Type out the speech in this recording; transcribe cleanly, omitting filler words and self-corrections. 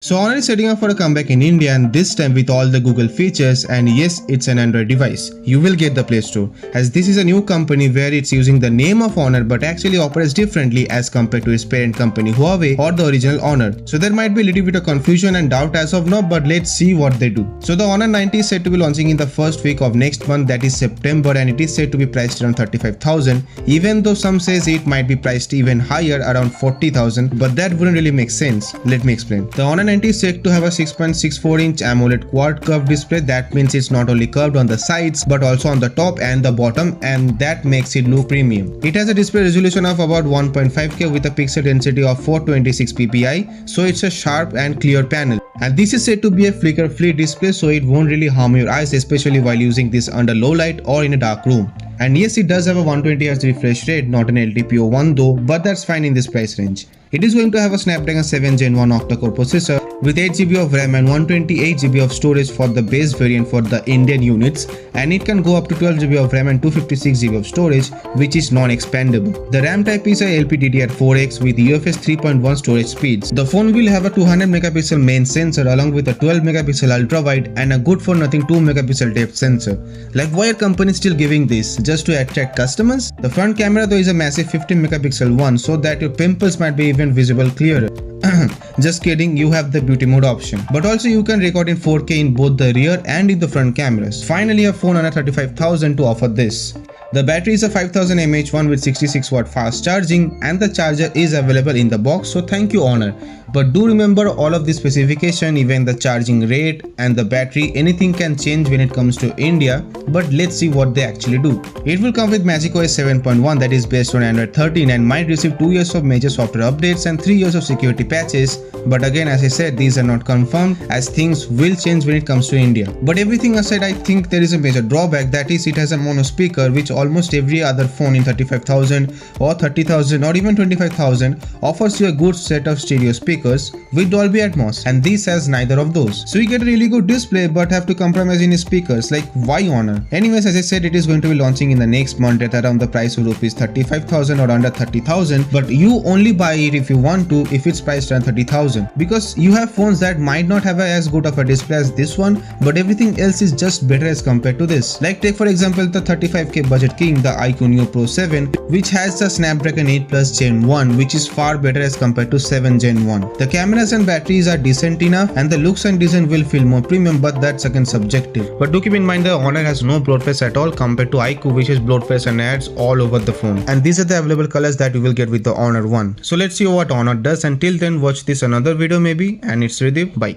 So Honor is setting up for a comeback in India, and this time with all the Google features, and yes, it's an Android device. You will get the Play Store, as this is a new company where it's using the name of Honor but actually operates differently as compared to its parent company Huawei or the original Honor. So there might be a little bit of confusion and doubt as of now, but let's see what they do. So the Honor 90 is said to be launching in the first week of next month, that is September, and it is said to be priced around 35,000, even though some says it might be priced even higher around 40,000, but that wouldn't really make sense. Let me explain. The Honor 90 is said to have a 6.64-inch AMOLED quad curved display. That means it's not only curved on the sides but also on the top and the bottom, and that makes it look premium. It has a display resolution of about 1.5K with a pixel density of 426 ppi, so it's a sharp and clear panel. And this is said to be a flicker-free display, so it won't really harm your eyes, especially while using this under low light or in a dark room. And yes, it does have a 120Hz refresh rate, not an LTPO1 though, but that's fine in this price range. It is going to have a Snapdragon 7 Gen 1 octa-core processor with 8GB of RAM and 128GB of storage for the base variant for the Indian units, and it can go up to 12GB of RAM and 256GB of storage, which is non-expandable. The RAM type is a LPDDR4X with UFS 3.1 storage speeds. The phone will have a 200MP main sensor along with a 12MP ultra-wide and a good for nothing 2MP depth sensor. Like, why are companies still giving this? Just to attract customers? The front camera though is a massive 15MP one, so that your pimples might be even visible clearer. Just kidding, you have the beauty mode option. But also you can record in 4K in both the rear and in the front cameras. Finally, a phone under 35,000 to offer this. The battery is a 5000 mAh one with 66W fast charging, and the charger is available in the box, so thank you Honor. But do remember all of the specification, even the charging rate and the battery, anything can change when it comes to India, but let's see what they actually do. It will come with macOS 7.1 that is based on Android 13 and might receive 2 years of major software updates and 3 years of security patches, but again, as I said, these are not confirmed as things will change when it comes to India. But everything aside, I think there is a major drawback, that is it has a mono speaker, which almost every other phone in 35,000 or 30,000 or even 25,000 offers you a good set of stereo speakers with Dolby Atmos, and this has neither of those. So you get a really good display but have to compromise in speakers. Like, why Honor? Anyways, as I said, it is going to be launching in the next month at around the price of rupees 35,000 or under 30,000, but you only buy it if you want to if it's priced around 30,000, because you have phones that might not have as good of a display as this one, but everything else is just better as compared to this. Like, take for example the 35K budget king, the iQOO Neo Pro 7, which has the Snapdragon 8 Plus Gen 1, which is far better as compared to 7 Gen 1. The cameras and batteries are decent enough, and the looks and design will feel more premium, but that's again subjective. But do keep in mind the Honor has no bloat face at all compared to iQOO, which is bloat face and ads all over the phone. And these are the available colors that you will get with the Honor 1. So let's see what Honor does. Until then, watch this another video maybe, and it's Ridip. Bye.